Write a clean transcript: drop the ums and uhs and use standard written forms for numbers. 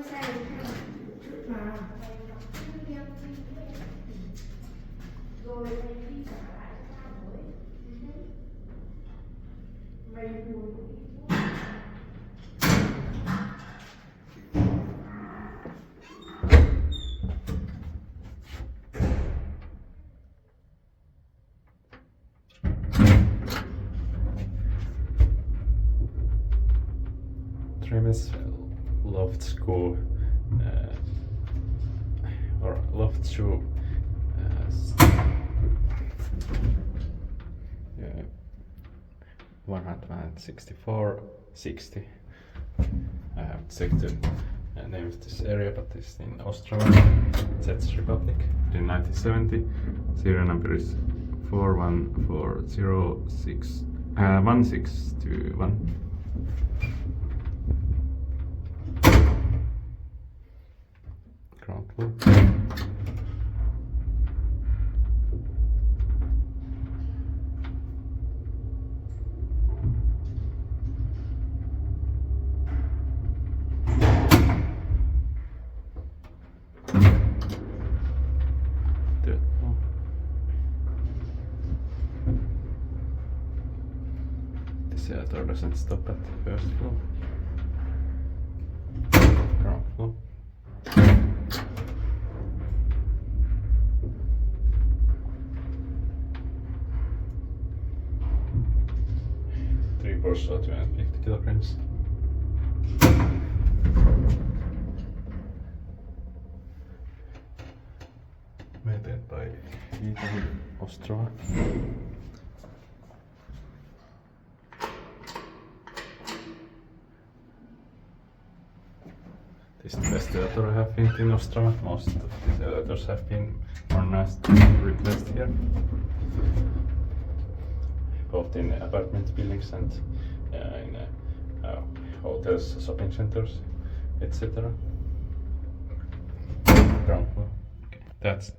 ใช่ชุดมาโดยที่สาระสร้างไว้ไม่ดู Přemyslovců or Lovců 164-60. I have checked the name of this area, but it's in Ostrava, Czech Republic, in 1970. Serial number is 414061621. Ground floor. Third floor. This elevator doesn't stop at the first floor. Ground floor. Three boards or 250 kilograms. Maintained by Ostrava. This is the best elevator I have been in Ostrava. Most of these elevators have been modernized and replaced here. Both in apartment buildings and in hotels, shopping centers, etc. Ground floor. Okay. That's